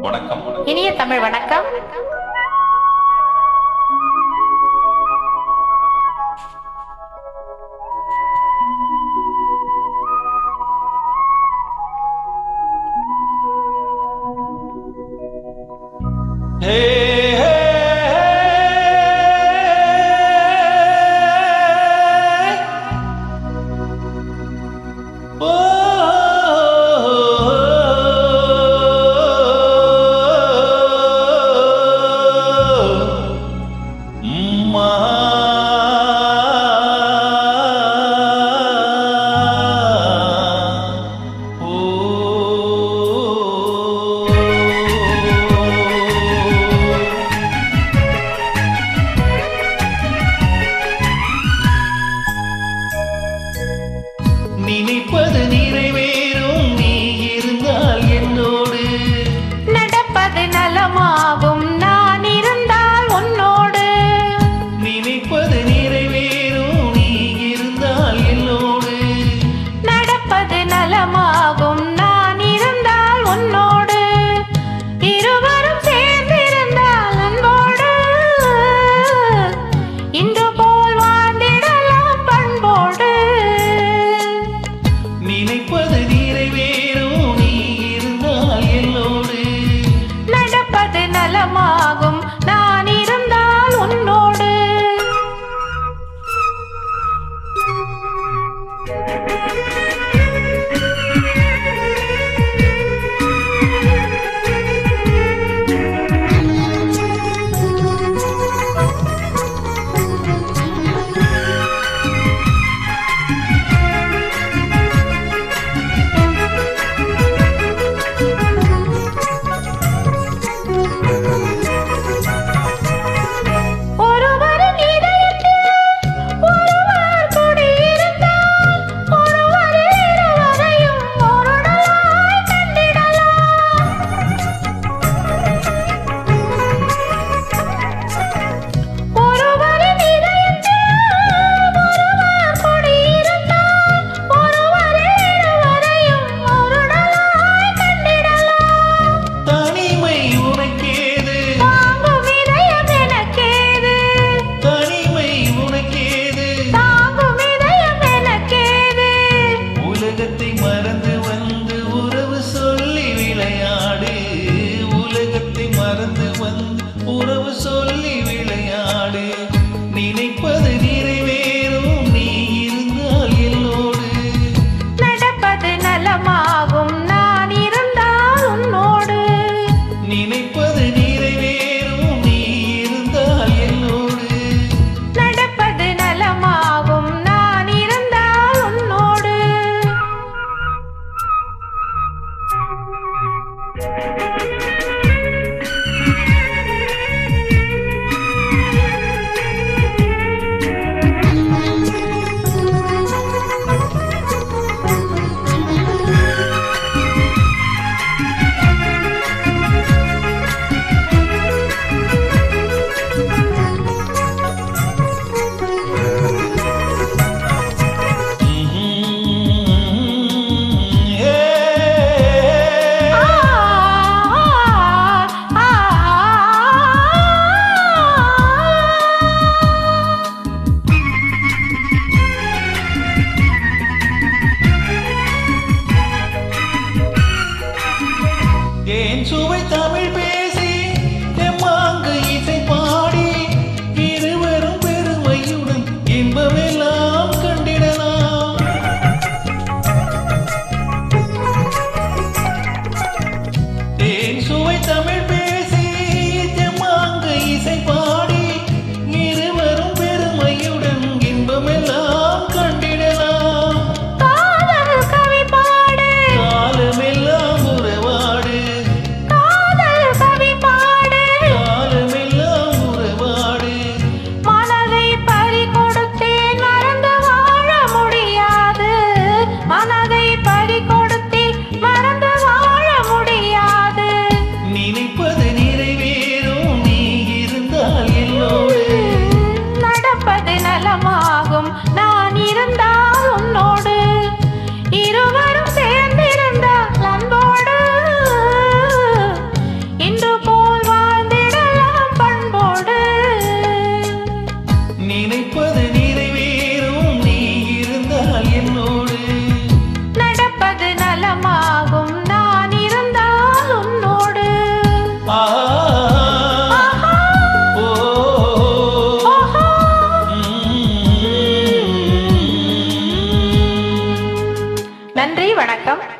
வணக்கம். இனிய தமிழ் வணக்கம். நினைப்பது நிறைவேறும் நீ இருந்தால் என்னோடு, நடப்பது நலமாகும் நான் இருந்தால் உன்னோடு. நினைப்பது நிறைவேறும் நீ இருந்தால் என்னோடு, நடப்பது நலமாகும் நான் இருந்தால் உன்னோடு. இருவரும் சேர்ந்திருந்தால் அன்போடு, இன்று போல் வாழ்ந்திடலாம் பண்போடு. நினைப்பது நிறைவேறும் நீ இருந்தால் என்னோடு, நடப்பது நலமாகும் நான் இருந்தால் உன்னோடு. ஒருவரின் இதயத்தில் ஒருவர் குடியிருந்தால், ஒருவரில் இருவரையும் ஒரு நாளாய் கண்டிடலாம். ஒருவரின் இதயத்தில் ஒருவர் குடியிருந்தால், ஒருவரில் இருவரையும் ஒரு நாளாய் கண்டிடலாம். தனிமை உனக்கேது, தாங்கும் இதயம் எனக்கேது, தனிமை உனக்கேது, தாங்கும் இதயம் எனக்கேது. உலகத்தை மறந்து வந்து உறவு சொல்லி விளையாடு, உலகத்தை மறந்து வந்து உறவு சொல்லி விளையாடு. நினைப்பது நிறைவேறும் நீ இருந்தால் என்னோடு, நடப்பது நலமாகும் நான் இருந்தால் உன்னோடு. நினைப்பது நிறைவேறும் நீ இருந்தால் என்னோடு, நடப்பது நலமாகும் நான் இருந்தால் உன்னோடு. ஆ, ஆ, ஆ, தேன் சுவை தமிழ் பேசி தெம்மாங்கு இசை பாடி, இருவரும் பெருமையுடன் இன்பமெல்லாம் கண்டிடலாம். தேன் சுவை தமிழ் பேசி தெம்மாங்கு இசை பாடி, இருவரும் பெருமையுடன் இன்பமெல்லாம் கண்டிடலாம். காதல் கவி பாடு, காலமெல்லாம் உறவாடு, காதல் வணக்கம்.